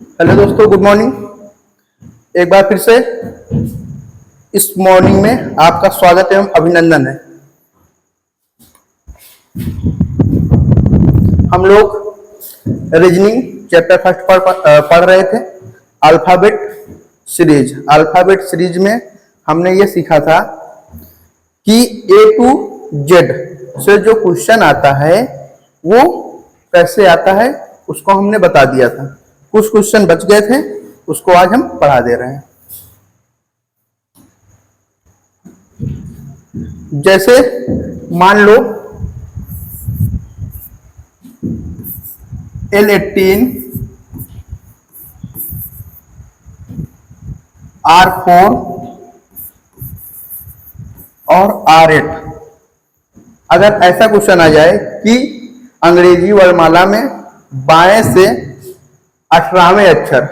Hello दोस्तों, good morning. एक बार फिर से इस मॉर्निंग में आपका स्वागत एवं अभिनंदन है। हम लोग रीजनिंग चैप्टर फर्स्ट पढ़ रहे थे। अल्फाबेट सीरीज में हमने ये सीखा था कि ए टू जेड से जो क्वेश्चन आता है वो कैसे आता है, उसको हमने बता दिया था। कुछ क्वेश्चन बच गए थे, उसको आज हम पढ़ा दे रहे हैं। जैसे मान लो L18 R4 और R8। अगर ऐसा क्वेश्चन आ जाए कि अंग्रेजी वर्णमाला में बाएं से 18वें अक्षर,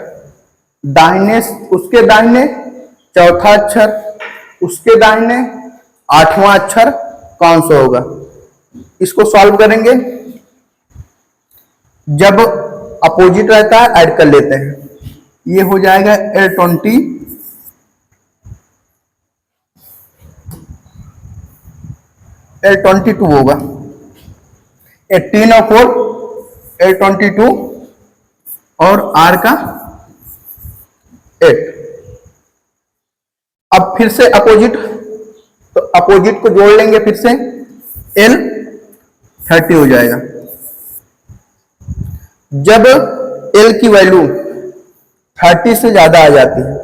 उसके दाहिने चौथा अक्षर, उसके दाहिने 8वां अक्षर कौन सा होगा, इसको सॉल्व करेंगे। जब अपोजिट रहता है ऐड कर लेते हैं। ये हो जाएगा L22 होगा। 18 और 4 L22 और R का 8। अब फिर से अपोजिट, तो अपोजिट को जोड़ लेंगे, फिर से L30 हो जाएगा। जब L की वैल्यू 30 से ज्यादा आ जाती है,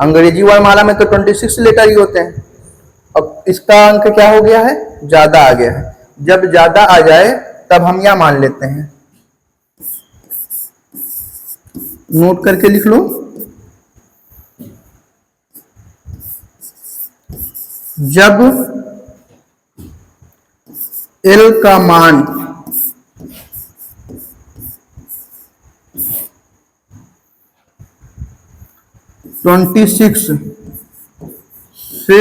अंग्रेजी वर्णमाला में तो 26 लेटर ही होते हैं, अब इसका अंक क्या हो गया है, ज्यादा आ गया है। जब ज्यादा आ जाए तब हम यह मान लेते हैं, नोट करके लिख लो। जब L का मान 26 से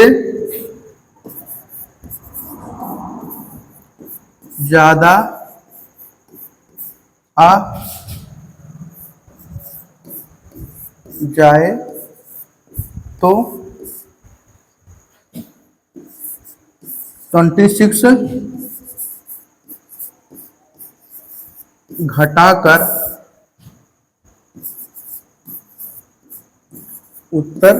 ज्यादा आ जाए तो 26 घटाकर उत्तर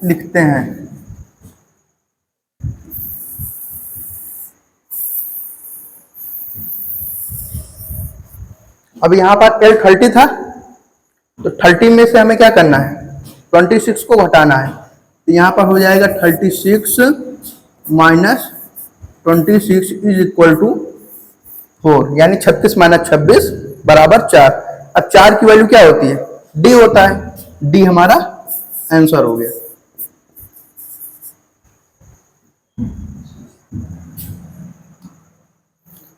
लिखते हैं। अब यहां पर L30 था, तो 30 में से हमें क्या करना है, 26 को घटाना है। तो यहां पर हो जाएगा 36 माइनस 26 इज इक्वल टू 4, यानी 36 माइनस 26 बराबर 4। अब 4 की वैल्यू क्या होती है, D होता है। D हमारा आंसर हो गया।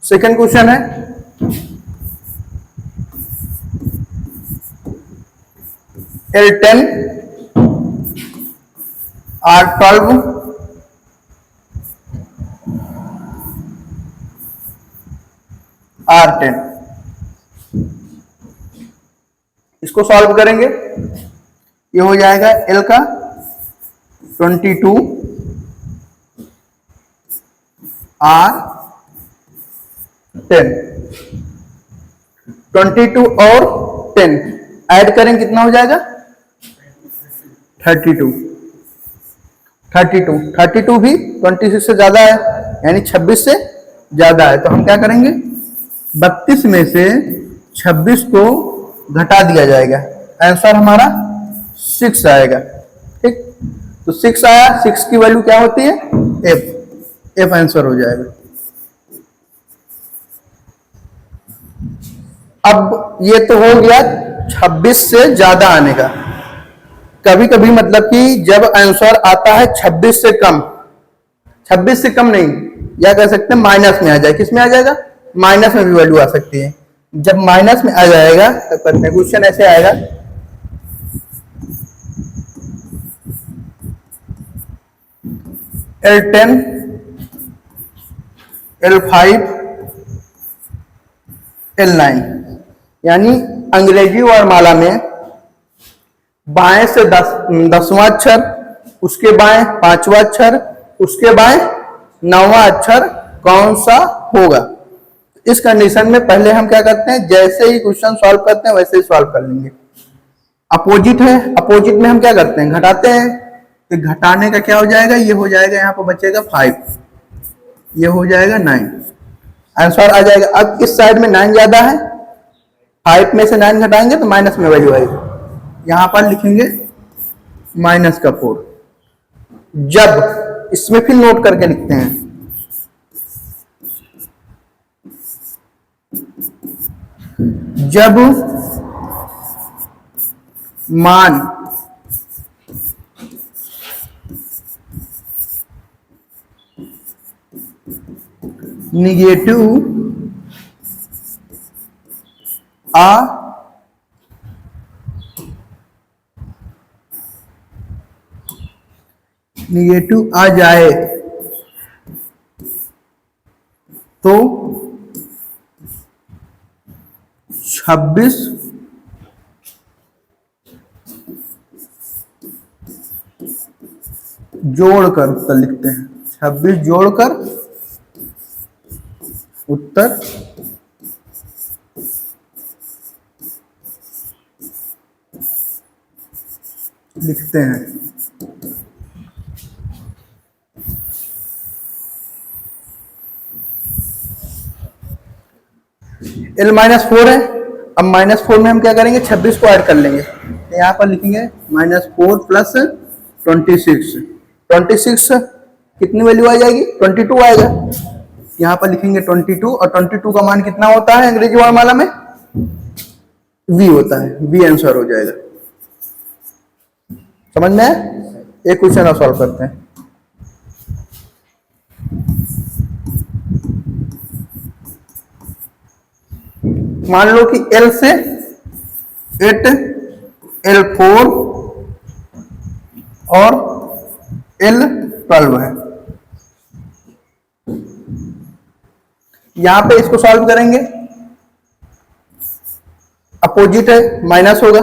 सेकंड क्वेश्चन है L10 R12 R10। इसको सॉल्व करेंगे। ये हो जाएगा L का 22 R10। 22 और 10 ऐड करें, कितना हो जाएगा 32। 32 भी 26 से ज्यादा है, यानी 26 से ज्यादा है। तो हम क्या करेंगे, 32 में से 26 को घटा दिया जाएगा, आंसर हमारा 6 आएगा। ठीक, तो 6 आया। 6 की वैल्यू क्या होती है, F आंसर हो जाएगा। अब ये तो हो गया 26 से ज्यादा आने का। कभी कभी मतलब कि जब आंसर आता है 26 से कम, 26 से कम नहीं, या कह सकते हैं माइनस में आ जाए। किस में आ जाएगा, माइनस में भी वैल्यू आ सकती है। जब माइनस में आ जाएगा तब करते हैं, क्वेश्चन ऐसे आएगा L10 L5 L9, यानी अंग्रेजी वर्णमाला में बाएं से 10वां अक्षर, उसके बाएं 5वां अक्षर, उसके बाएं 9वां अक्षर कौन सा होगा। इस कंडीशन में पहले हम क्या करते हैं, जैसे ही क्वेश्चन सॉल्व करते हैं वैसे ही सॉल्व कर लेंगे। अपोजिट है, अपोजिट में हम क्या करते हैं, घटाते हैं। तो घटाने का क्या हो जाएगा, ये हो जाएगा, यहाँ पर बचेगा 5, ये हो जाएगा 9, आंसर आ जाएगा। अब इस साइड में 9 ज्यादा है, 5 में से 9 घटाएंगे तो माइनस में वैल्यू आएगी, यहां पर लिखेंगे -4। जब इसमें फिर नोट करके लिखते हैं, जब मान निगेटिव आ जाए तो 26 जोड़कर उत्तर लिखते हैं। 26 जोड़कर उत्तर लिखते हैं। L-4 है। अब -4 में हम क्या करेंगे, 26 को ऐड कर लेंगे, तो यहाँ पर लिखेंगे -4 प्लस 26। 26 कितनी वैल्यू आ जाएगी, 22 आएगा। यहाँ पर लिखेंगे 22, और 22 का मान कितना होता है अंग्रेजी वर्णमाला में, V होता है, V आंसर हो जाएगा। समझ में? एक क्वेश्चन और सॉल्व करते हैं। मान लो कि L से 8, L4 और L12 है। यहां पे इसको सॉल्व करेंगे, अपोजिट है, माइनस होगा,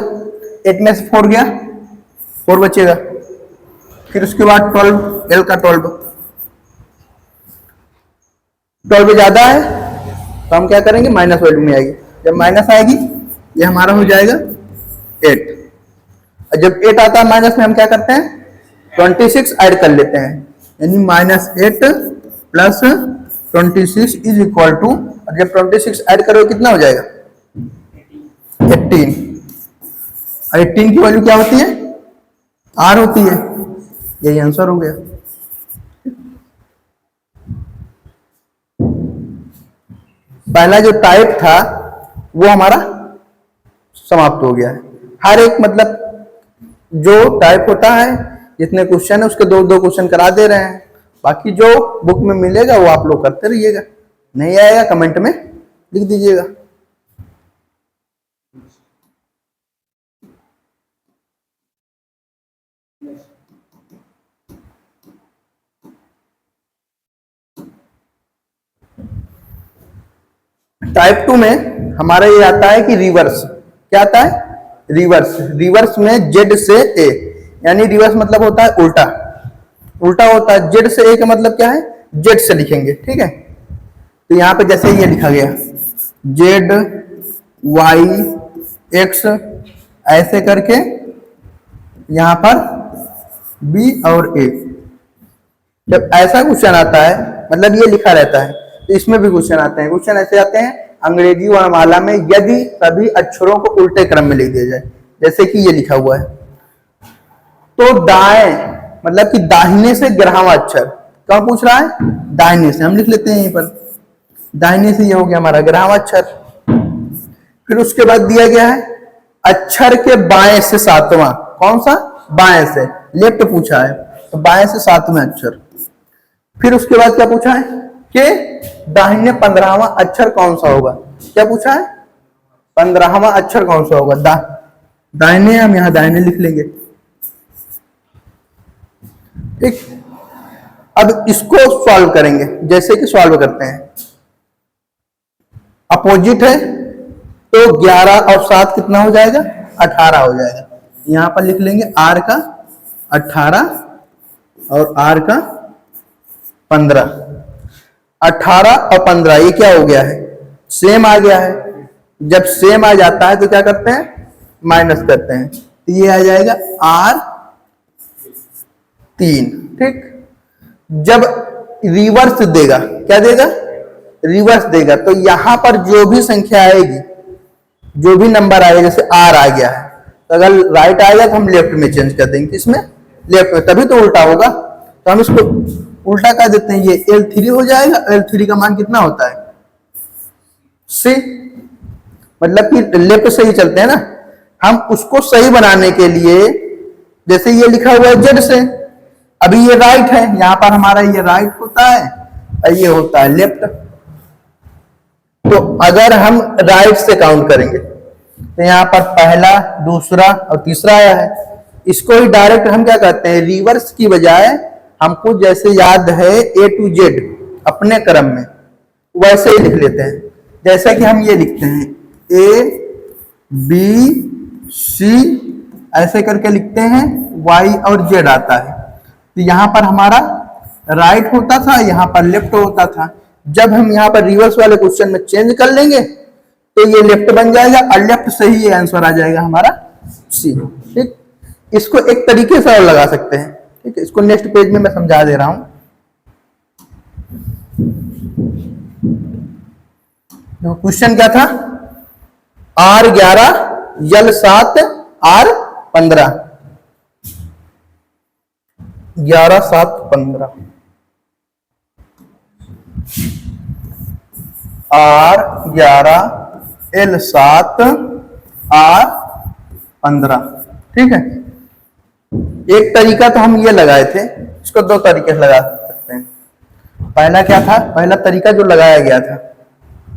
8 में से 4 गया, 4 बचेगा। फिर उसके बाद 12, L का 12 ज्यादा है तो हम क्या करेंगे, माइनस वैल्यू में आएगी। जब माइनस आएगी ये हमारा हो जाएगा 8, और जब 8 आता है माइनस में हम क्या करते हैं, 26 ऐड कर लेते हैं, यानी -8 प्लस 26 इज इक्वल टू, और जब 26 ऐड करोगे कितना हो जाएगा, 18। और 18 की वैल्यू क्या होती है, R होती है। यही आंसर हो गया। पहला जो टाइप था वो हमारा समाप्त हो गया है। हर एक मतलब जो टाइप होता है, जितने क्वेश्चन है उसके 2-2 क्वेश्चन करा दे रहे हैं। बाकी जो बुक में मिलेगा वो आप लोग करते रहिएगा, नहीं आएगा कमेंट में लिख दीजिएगा। टाइप 2 में हमारा ये आता है कि रिवर्स। क्या आता है, रिवर्स। रिवर्स में जेड से ए, यानी रिवर्स मतलब होता है उल्टा, उल्टा होता है। जेड से ए का मतलब क्या है, जेड से लिखेंगे, ठीक है। तो यहाँ पे जैसे ये लिखा गया जेड वाई एक्स, ऐसे करके यहाँ पर बी और ए। जब ऐसा क्वेश्चन आता है, मतलब ये लिखा रहता है, तो इसमें भी क्वेश्चन आते हैं। क्वेश्चन ऐसे आते हैं अंग्रेजी वर्णमाला में, यदि सभी अक्षरों को उल्टे क्रम में लिख दिया जाए, जैसे कि ये लिखा हुआ है, तो दाएं मतलब कि दाहिने से 11वां अक्षर, कौन पूछ रहा है, दाहिने से, हम लिख लेते हैं यहीं पर, दाहिने से ये हो गया हमारा 11वां अक्षर। फिर उसके बाद दिया गया है अक्षर के बाएं से 7वां, कौन सा, बाएं से, लेफ्ट पूछा है, तो बाएं से 7वें अक्षर। फिर उसके बाद क्या पूछा है कि दाहिने 15वां अक्षर कौन सा होगा, क्या पूछा है, 15वां अक्षर कौन सा होगा, दाहिने, हम यहां दाहिने लिख लेंगे, ठीक। अब इसको सॉल्व करेंगे, जैसे कि सॉल्व करते हैं, अपोजिट है तो 11 और 7 कितना हो जाएगा, 18 हो जाएगा। यहां पर लिख लेंगे r का 18 और r का 15। 18 और 15 ये क्या हो गया है, सेम आ गया है। जब सेम आ जाता है तो क्या करते हैं, माइनस करते हैं, तो ये आ जाएगा r 3। ठीक, जब रिवर्स देगा, क्या देगा, रिवर्स देगा, तो यहां पर जो भी संख्या आएगी, जो भी नंबर आएगा, जैसे r आ गया है, तो अगर राइट आएगा तो हम लेफ्ट में चेंज कर देंगे, किसमें, लेफ्ट में, तभी तो उल्टा होगा। तो हम इसको उल्टा कर देते हैं, ये L3 हो जाएगा। L3 का मान कितना होता है, C, मतलब कि लेफ्ट से ही चलते हैं ना। हम उसको सही बनाने के लिए, जैसे ये लिखा हुआ है Z से, अभी ये राइट है, यहां पर हमारा ये राइट होता है और ये होता है लेफ्ट। तो अगर हम राइट से काउंट करेंगे तो यहाँ पर पहला, दूसरा और तीसरा आया है। इसको ही डायरेक्ट हम क्या कहते हैं, रिवर्स की बजाय हमको जैसे याद है A to Z अपने क्रम में, वैसे ही लिख लेते हैं। जैसा कि हम ये लिखते हैं A B C, ऐसे करके लिखते हैं, Y और Z आता है। तो यहाँ पर हमारा राइट होता था, यहाँ पर लेफ्ट होता था। जब हम यहाँ पर रिवर्स वाले क्वेश्चन में चेंज कर लेंगे तो ये लेफ्ट बन जाएगा और लेफ्ट से ही ये आंसर आ जाएगा हमारा सी। ठीक, इसको एक तरीके से और लगा सकते हैं। ठीक है, इसको नेक्स्ट पेज में मैं समझा दे रहा हूं। तो क्वेश्चन क्या था, R11 L7 R15, 11 7 15, R11 L7 R15। ठीक है, एक तरीका तो हम ये लगाए थे, इसको दो तरीके से लगा सकते हैं। पहला क्या था, पहला तरीका जो लगाया गया था,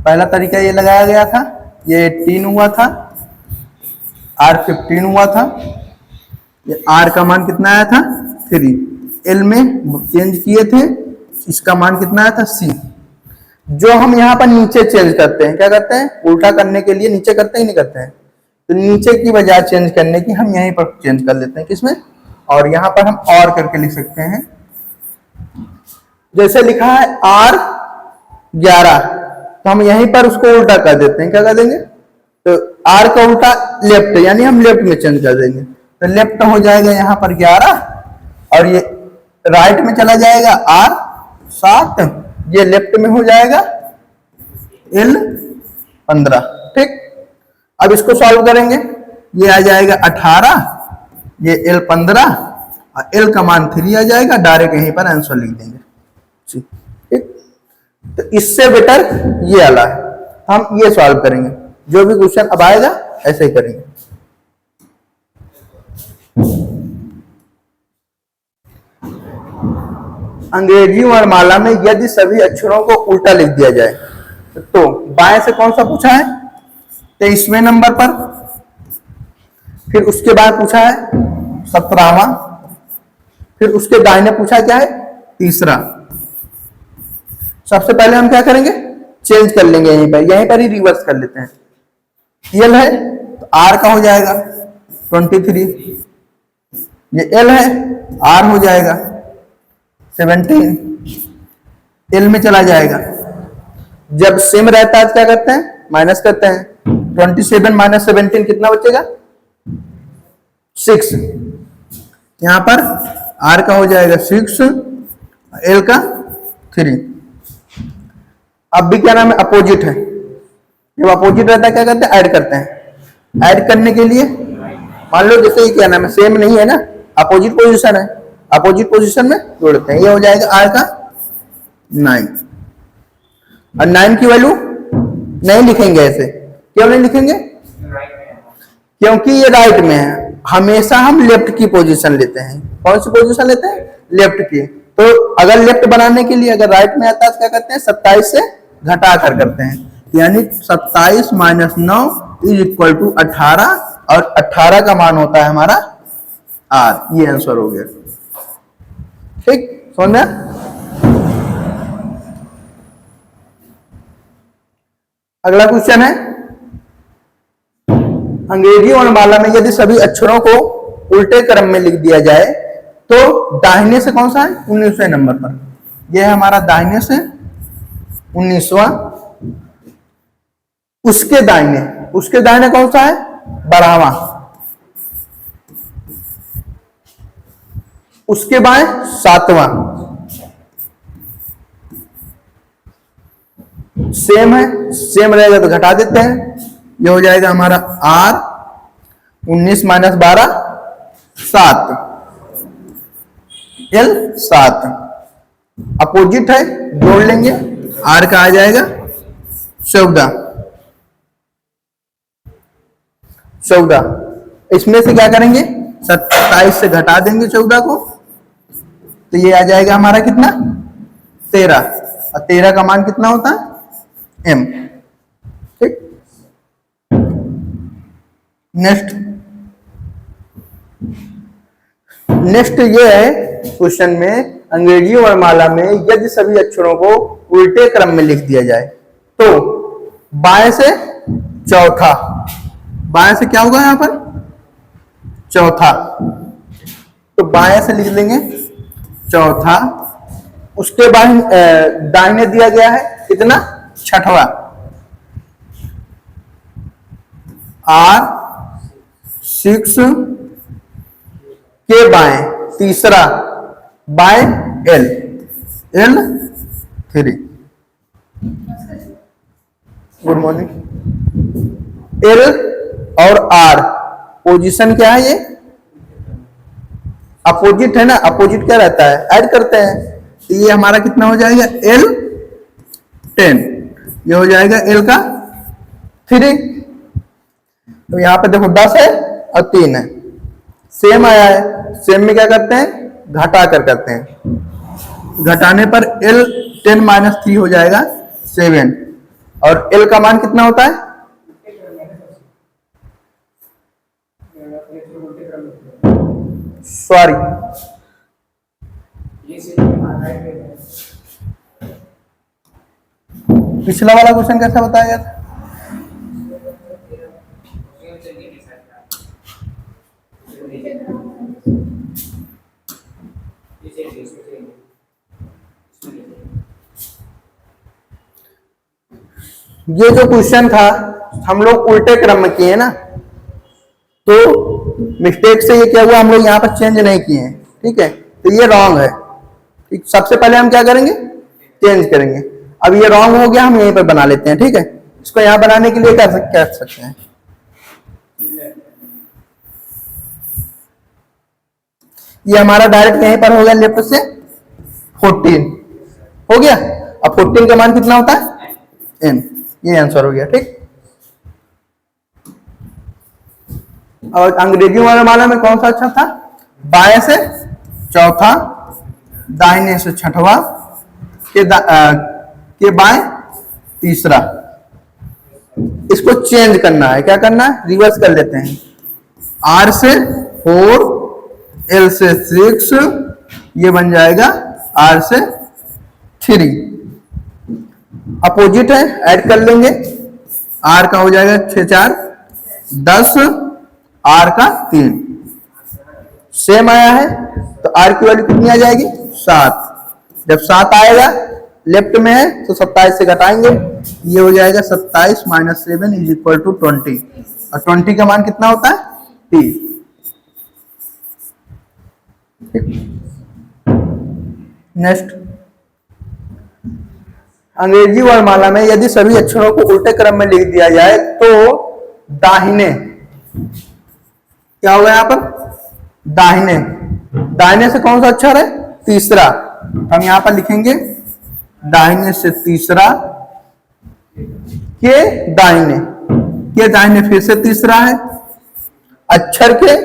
पहला तरीका ये लगाया गया था, ये 18 हुआ था, R15 हुआ था, ये R का मान कितना आया था 3, L में चेंज किए थे, इसका मान कितना आया था C। जो हम यहाँ पर नीचे चेंज करते हैं, क्या करते हैं, उल्टा करने के लिए नीचे करते ही नहीं करते हैं, तो नीचे की बजाय चेंज करने की हम यहीं पर चेंज कर लेते हैं, किसमें, और यहाँ पर हम और करके लिख सकते हैं। जैसे लिखा है R11, तो हम यहीं पर उसको उल्टा कर देते हैं, क्या कर देंगे, तो R का उल्टा लेफ्ट, यानी हम लेफ्ट में चेंज कर देंगे, तो लेफ्ट हो जाएगा यहाँ पर 11 और ये राइट में चला जाएगा R7, ये लेफ्ट में हो जाएगा L15। ठीक, अब इसको सॉल्व करेंगे, ये आ जाएगा 18, ये L15 और L का मान 3 आ जाएगा, डायरेक्ट यहीं पर आंसर लिख देंगे। ठीक, तो इससे बेटर ये वाला है, हम ये सॉल्व करेंगे, जो भी क्वेश्चन अब आएगा ऐसे ही करेंगे। अंग्रेजी वर्णमाला में यदि सभी अक्षरों को उल्टा लिख दिया जाए तो बाएं से कौन सा पूछा है, 23वें नंबर पर, फिर उसके बाद पूछा है 17वां, फिर उसके दाहिने पूछा क्या है, तीसरा। सबसे पहले हम क्या करेंगे, चेंज कर लेंगे, यहीं पर ही रिवर्स कर लेते हैं। L है तो R का हो जाएगा 23, ये L है R हो जाएगा 17, L में चला जाएगा। जब सेम रहता है क्या करते हैं, माइनस करते हैं, 27 माइनस 17 कितना बचेगा, 6। यहां पर R का हो जाएगा 6, L का 3। अब भी क्या नाम है, अपोजिट है, जब अपोजिट रहता है क्या करते हैं, ऐड करते हैं। ऐड करने के लिए मान लो जैसे ये क्या नाम है, सेम नहीं है ना, अपोजिट पोजीशन है, अपोजिट पोजीशन में जोड़ते हैं, ये हो जाएगा R का 9, और 9 की वैल्यू नहीं लिखेंगे ऐसे, क्यों नहीं लिखेंगे, क्योंकि ये राइट में है, हमेशा हम लेफ्ट की पोजीशन लेते हैं। कौन सी पोजीशन लेते हैं, लेफ्ट की। तो अगर लेफ्ट बनाने के लिए अगर राइट में आता है तो क्या करते हैं, 27 से घटा कर करते हैं, यानी 27 माइनस 9 इज इक्वल टू 18, और 18 का मान होता है हमारा R। ये आंसर हो गया। ठीक, समझ में? अगला क्वेश्चन है, अंग्रेजी वर्णमाला में यदि सभी अक्षरों को उल्टे क्रम में लिख दिया जाए तो दाहिने से कौन सा है? 19वें नंबर पर। यह है हमारा दाहिने से 19वां। उसके दाहिने कौन सा है? 12वां। उसके बाएं 7वां। सेम है, सेम रहेगा तो घटा देते हैं। ये हो जाएगा हमारा R 19 माइनस 12 7, L 7। अपोजिट है, जोड़ लेंगे, R का आ जाएगा 14। इसमें से क्या करेंगे? 27 से घटा देंगे 14 को, तो ये आ जाएगा हमारा कितना? 13। और 13 का मान कितना होता है? M। ठीक। नेक्स्ट ये है क्वेश्चन में, अंग्रेजी वर्णमाला में यदि सभी अक्षरों को उल्टे क्रम में लिख दिया जाए तो बाएं से चौथा, बाएं से क्या होगा? यहां पर चौथा, तो बाएं से लिख लेंगे चौथा। उसके बाद दाहिने दिया गया है कितना? 6वां, R 6 के बाएं तीसरा, बाएं L 3। Good morning. L और R पोजीशन क्या है? ये अपोजिट है ना, अपोजिट क्या रहता है? ऐड करते हैं, तो ये हमारा कितना हो जाएगा? L 10। ये हो जाएगा L का 3। तो यहां पे देखो 10 है और 3 है, सेम आया है। सेम में क्या करते हैं? घटा कर करते हैं। घटाने पर L 10 माइनस 3 हो जाएगा 7। और L का मान कितना होता है? सॉरी, पिछला वाला क्वेश्चन कैसा बताया गया था? ये जो क्वेश्चन था हम लोग उल्टे क्रम में किए ना, तो मिस्टेक से ये क्या हुआ, हम लोग यहाँ पर चेंज नहीं किए हैं। ठीक है, तो ये रॉन्ग है। ठीक, सबसे पहले हम क्या करेंगे? चेंज करेंगे। अब ये रॉन्ग हो गया, हम यहीं पर बना लेते हैं। ठीक है, इसको यहाँ बनाने के लिए क्या कर सकते हैं? ये हमारा डायरेक्ट यहीं पर हो गया, लेफ्ट से 14 हो गया। अब 14 का मान कितना होता है? n। ये आंसर हो गया। ठीक, और अंग्रेजी वर्णमाला में कौन सा अक्षर था? बाएं से चौथा, दाहिने से 6वां, के बाएं तीसरा। इसको चेंज करना है, क्या करना है? रिवर्स कर लेते हैं। R से 4, L से 6, ये बन जाएगा R से 3। अपोजिट है, ऐड कर लेंगे। R का हो जाएगा 6 4 10, R का 3। सेम आया है, तो R की वैल्यू कितनी आ जाएगी? 7। जब 7 आएगा, लेफ्ट में है तो 27 से घटाएंगे, ये हो जाएगा 27 माइनस 7 इज इक्वल टू 20। और 20 का मान कितना होता है? T। नेक्स्ट, अंग्रेजी वर्णमाला में यदि सभी अक्षरों को उल्टे क्रम में लिख दिया जाए तो दाहिने क्या होगा? यहाँ पर दाहिने से कौन सा अक्षर है? तीसरा। हम यहाँ पर लिखेंगे दाहिने से तीसरा, के दाहिने फिर से तीसरा है। अक्षर के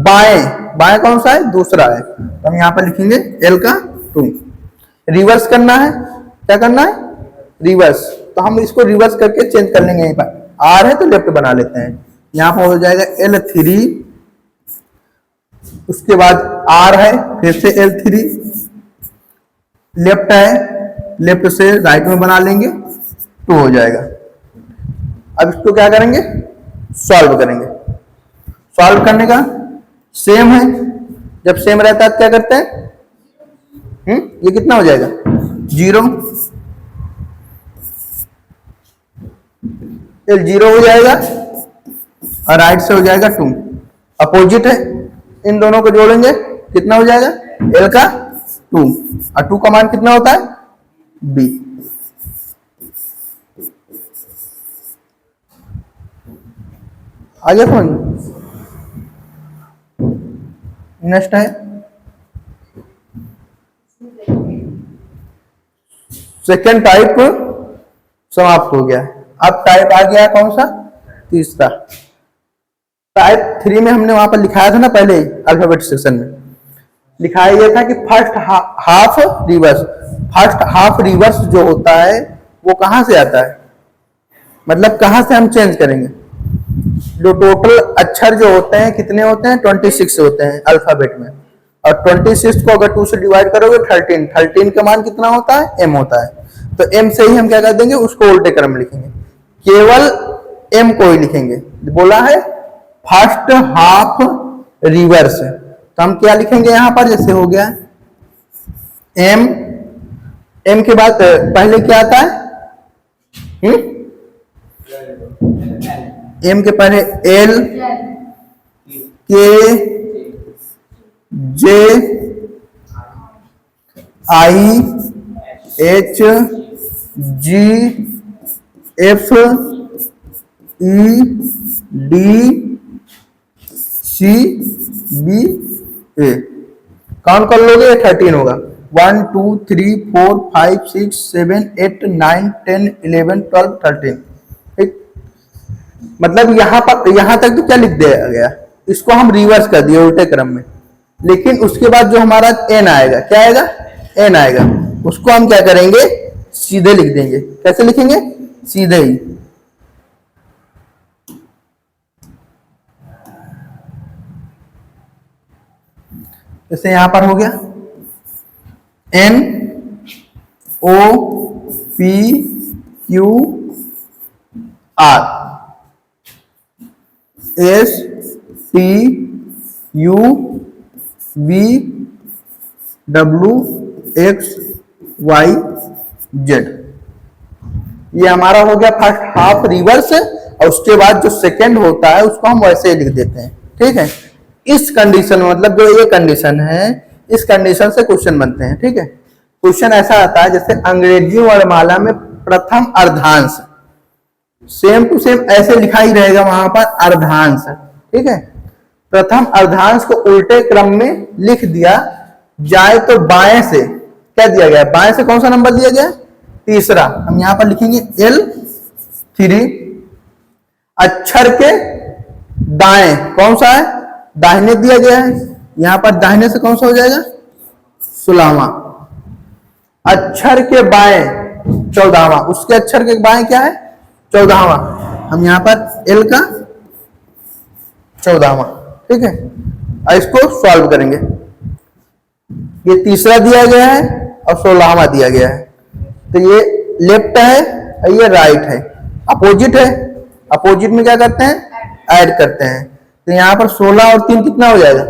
बाएं कौन सा है? दूसरा है, तो हम यहाँ पर लिखेंगे L का 2। रिवर्स करना है, क्या करना है? रिवर्स। तो हम इसको रिवर्स करके चेंज कर लेंगे। यहीं पर R है तो लेफ्ट बना लेते हैं। यहाँ पर हो जाएगा L3, उसके बाद R है, फिर से L3, लेफ्ट है, लेफ्ट से राइट में बना लेंगे, 2 हो जाएगा। अब इसको क्या करेंगे, सॉल्व करेंगे। सॉल्व करने का सेम है, जब सेम रहता है क्या करते हैं, ये कितना हो जाएगा 0, ये 0 हो जाएगा और राइट से हो जाएगा 2, अपोजिट है, इन दोनों को जोड़ेंगे कितना हो जाएगा l का 2 और 2 का मान कितना होता है b। आगे समझ। नेक्स्ट है सेकेंड टाइप समाप्त हो गया। अब टाइप आ गया कौन सा, तीसरा। टाइप 3 में हमने वहां पर लिखाया था ना, पहले अल्फाबेट सेक्शन में लिखाया गया था कि first half reverse. First half reverse जो होता है वो कहां से आता है, मतलब कहां से हम चेंज करेंगे। जो टोटल अक्षर जो होते हैं कितने होते हैं 26 होते हैं अल्फाबेट में, और 26 को अगर 2 से डिवाइड करोगे 13 का मान कितना होता है m होता है। तो m से ही हम क्या कर देंगे, उसको उल्टे क्रम में लिखेंगे, केवल m को ही लिखेंगे। बोला है फर्स्ट हाफ रिवर्स, तो हम क्या लिखेंगे यहां पर, जैसे हो गया m के बाद पहले क्या आता है, m के पहले l k j i h g f e d c b a। Count कर लोगे 13 होगा, 1 2 3 4 5 6 7 8 9 10 11 12 13। ठीक, मतलब यहां तक तो क्या लिख दिया गया, इसको हम रिवर्स कर दिए उल्टे क्रम में। लेकिन उसके बाद जो हमारा n आएगा, क्या आएगा n आएगा, उसको हम क्या करेंगे सीधे लिख देंगे। कैसे लिखेंगे, सीधे ही। जैसे यहां पर हो गया n o p q r s t u v w x y z। ये हमारा हो गया फर्स्ट हाफ रिवर्स, और उसके बाद जो सेकंड होता है उसको हम वैसे ही लिख देते हैं। ठीक है, इस कंडीशन में, मतलब जो ये कंडीशन है, इस कंडीशन से क्वेश्चन बनते हैं। ठीक है, क्वेश्चन ऐसा आता है जैसे अंग्रेजी वर्णमाला में प्रथम अर्धांश, सेम टू सेम ऐसे लिखा ही रहेगा वहां पर अर्धांश। ठीक है, प्रथम अर्धांश को उल्टे क्रम में लिख दिया जाए तो बाएं से क्या दिया गया, बाएं से कौन सा नंबर दिया गया, तीसरा। हम यहां पर लिखेंगे L3। अक्षर के दाएं कौन सा है, दाहिने दिया गया है, यहां पर दाहिने से कौन सा हो जाएगा 16वां। अक्षर के बाएं 14वां, उसके अक्षर के बाएं क्या है 14वां, हम यहां पर L का 14वां। ठीक है, और इसको सॉल्व करेंगे। ये तीसरा दिया गया है और 16वां दिया गया है, तो ये लेफ्ट है और ये राइट है, अपोजिट है। अपोजिट में क्या करते हैं, ऐड करते हैं। तो यहाँ पर 16 और 3 कितना हो जाएगा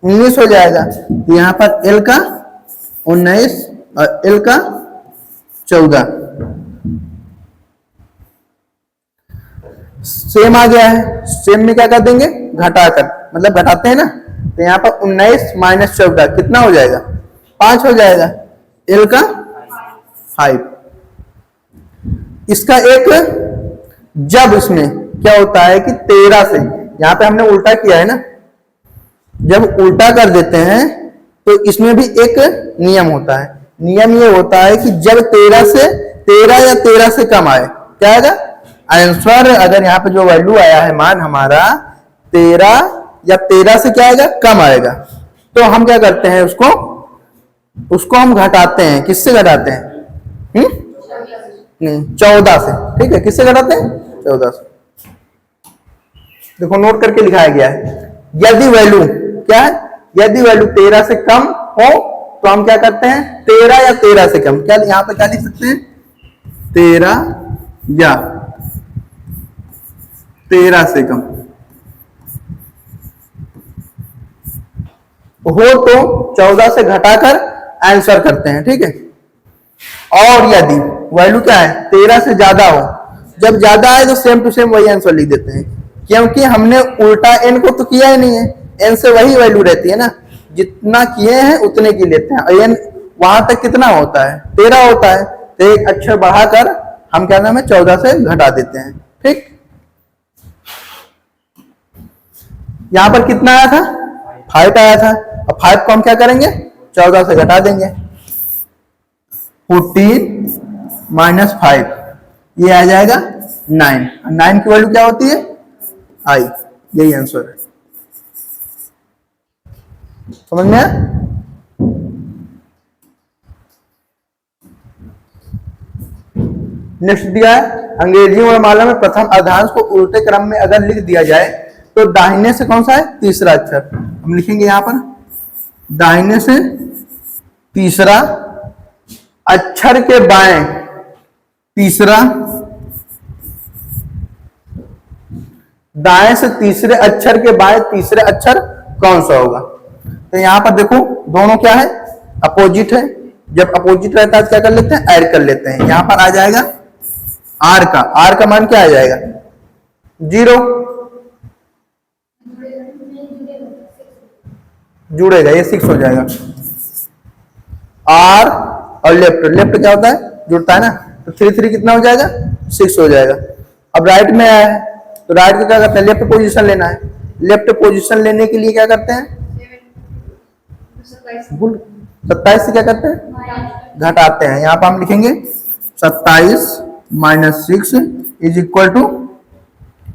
19 हो जाएगा। तो यहाँ पर L का 19 और L का 14 सेम आ गया है। सेम में क्या कर देंगे, घटाकर, मतलब घटाते हैं ना, तो यहाँ पर 19 माइनस 14 कितना हो जाएगा 5 हो जाएगा, L का 5। इसका एक जब इसमें क्या होता है कि 13 से, यहाँ पे हमने उल्टा किया है ना, जब उल्टा कर देते हैं तो इसमें भी एक नियम होता है। नियम ये होता है कि जब 13 या 13 से कम आए, क्या आएगा आंसर। अगर यहाँ पे जो वैल्यू आया है मान हमारा 13 या 13 से क्या आएगा कम आएगा, तो हम क्या करते हैं उसको हम घटाते हैं। किससे घटाते हैं, 14 से। ठीक है, किससे घटाते हैं 14 से। देखो नोट करके लिखाया गया है, यदि वैल्यू क्या है, यदि वैल्यू 13 से कम हो तो हम क्या करते हैं 13 या 13 से कम, क्या यहाँ पे क्या लिख सकते हैं 13 या 13 से कम हो तो 14 से घटाकर आंसर करते हैं, ठीक है। और यदि वैल्यू क्या है 13 से ज्यादा हो, जब ज्यादा है तो सेम टू सेम वही आंसर लिख देते हैं, क्योंकि हमने उल्टा n को तो किया ही नहीं है, n से वही वैल्यू रहती है ना, जितना किए हैं उतने की लेते हैं। n वहां तक कितना होता है 13 होता है, तो एक अक्षर बढ़ाकर हम क्या नाम है 14 से घटा देते हैं, ठीक। यहां पर कितना आया था 5 आया था, अब 5 को हम क्या करेंगे 14 से घटा देंगे, 14 माइनस 5 ये आ जाएगा 9, 9 की वैल्यू क्या होती है आई, यही आंसर है। समझ में आया? नेक्स्ट दिया है अंग्रेजी वर्णमाला में प्रथम अर्धांश को उल्टे क्रम में अगर लिख दिया जाए तो दाहिने से कौन सा है तीसरा अक्षर, हम लिखेंगे यहां पर दाहिने से तीसरा अक्षर के बाएं तीसरा, दाएं से तीसरे अक्षर के बाएं तीसरे अक्षर कौन सा होगा। तो यहां पर देखो दोनों क्या है अपोजिट है, जब अपोजिट रहता है तो क्या कर लेते हैं ऐड कर लेते हैं। यहां पर आ जाएगा आर का मान क्या आ जाएगा 0, जुड़ेगा ये 6 हो जाएगा। आर और लेफ्ट क्या होता है जुड़ता है ना, तो 3 कितना हो जाएगा 6 हो जाएगा। अब राइट में आया है तो राइट का क्या करते हैं लेफ्ट पोजीशन लेना है, लेफ्ट पोजीशन लेने के लिए क्या करते हैं 27 से क्या करते हैं घटाते हैं। यहां पर हम लिखेंगे 27 माइनस 6 इज इक्वल टू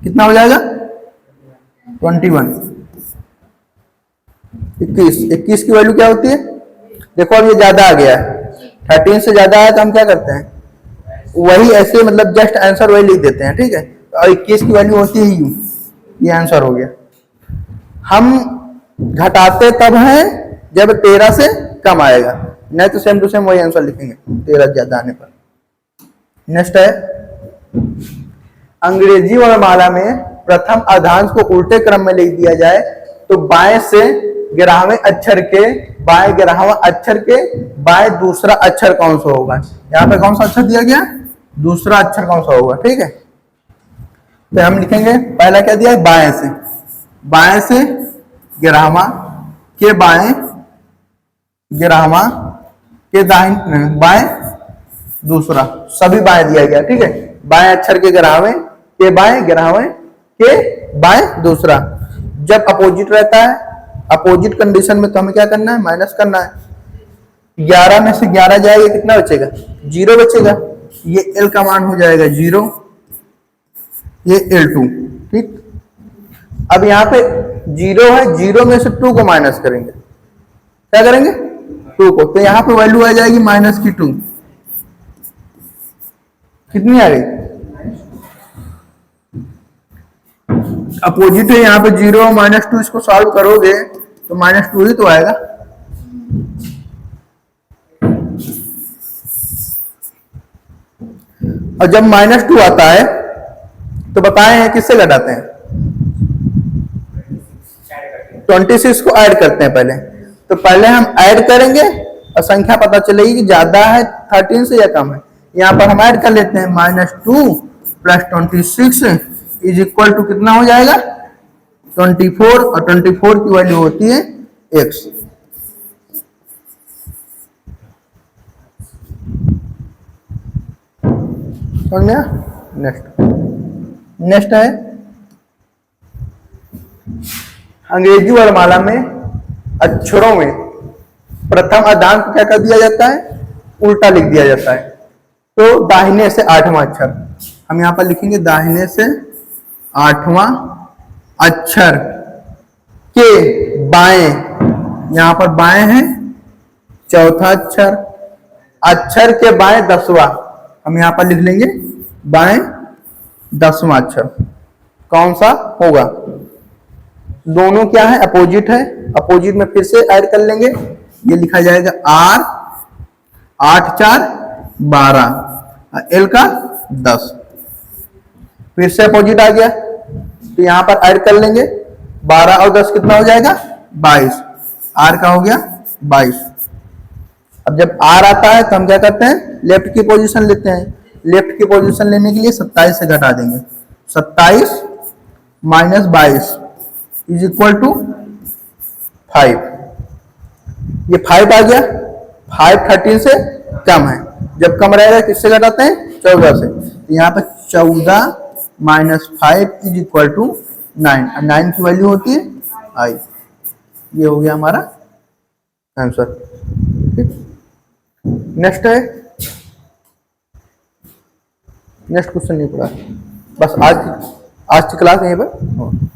कितना हो जाएगा 21। 21 की वैल्यू क्या होती है देखो, अब ये ज्यादा आ गया है 13 से ज्यादा है तो हम क्या करते हैं वही ऐसे मतलब जस्ट आंसर वही लिख देते हैं, ठीक है। और 21 की वैल्यू होती है यू, ये आंसर हो गया। हम घटाते तब है जब 13 से कम आएगा, नहीं तो सेम टू सेम वही आंसर लिखेंगे 13 ज्यादा आने पर। नेक्स्ट है अंग्रेजी वर्णमाला में प्रथम अर्धांश को उल्टे क्रम में लिख दिया जाए तो बाएं से 11वें अक्षर के बाएं 11वां अक्षर के बाएं दूसरा अक्षर कौन सा होगा। यहाँ पे कौन सा अक्षर दिया गया दूसरा अक्षर कौन सा होगा, ठीक है। तो हम लिखेंगे पहला क्या दिया है बाएं से 11वां के बाएं 11वां के दाहिने बाएं दूसरा, सभी बाएं दिया गया, ठीक है। बाएं अक्षर के 11वें के बाएं 11वें के बाएं दूसरा। जब अपोजिट रहता है अपोजिट कंडीशन में तो हमें क्या करना है माइनस करना है। 11 में से 11 जाएगा कितना बचेगा 0 बचेगा, ये L का मान हो जाएगा 0, ये L2, ठीक। अब यहाँ पे 0 है, 0 में से 2 को माइनस करेंगे, क्या करेंगे 2 को, तो यहाँ पे वैल्यू आ जाएगी माइनस की 2, कितनी आ गई अपोजिट है यहाँ पे 0 माइनस 2, इसको सॉल्व करोगे तो माइनस 2 ही तो आएगा। और जब माइनस 2 आता है तो बताए हैं किससे घटाते हैं 26 को ऐड करते हैं पहले, तो पहले हम ऐड करेंगे और संख्या पता चलेगी कि ज्यादा है 13 से या कम है। यहाँ पर हम ऐड कर लेते हैं -2 प्लस 26 इज इक्वल टू कितना हो जाएगा 24, और 24 की वैल्यू होती है x। समझ में? नेक्स्ट है अंग्रेजी वर्णमाला में अक्षरों में प्रथम अर्धांश को क्या कर दिया जाता है उल्टा लिख दिया जाता है। तो दाहिने से 8वां अक्षर हम यहां पर लिखेंगे, दाहिने से 8वां अक्षर के बाएं, यहां पर बाएं है चौथा अक्षर, अक्षर के बाएं 10वां हम यहां पर लिख लेंगे बाएं 10वां अक्षर कौन सा होगा। दोनों क्या है अपोजिट है, अपोजिट में फिर से ऐड कर लेंगे, ये लिखा जाएगा R 8 4 12 L का 10, फिर से अपोजिट आ गया तो यहाँ पर ऐड कर लेंगे, 12 और 10 कितना हो जाएगा 22, आर का हो गया 22। अब जब आर आता है तो हम क्या करते हैं, लेफ्ट की पोजीशन लेते हैं। लेफ्ट की पोजीशन लेने के लिए 27 से घटा देंगे, 27 माइनस 22 इज इक्वल टू 5। ये 5 आ गया, 5 13 से कम है, जब कम रहेगा किससे घटाते हैं 14 से, तो यहाँ पर 14 माइनस 5 इज इक्वल टू 9, 9 की वैल्यू होती है आई। ये हो गया हमारा आंसर। ठीक, नेक्स्ट है, नेक्स्ट क्वेश्चन नहीं पड़ा, बस आज की क्लास यहीं पर।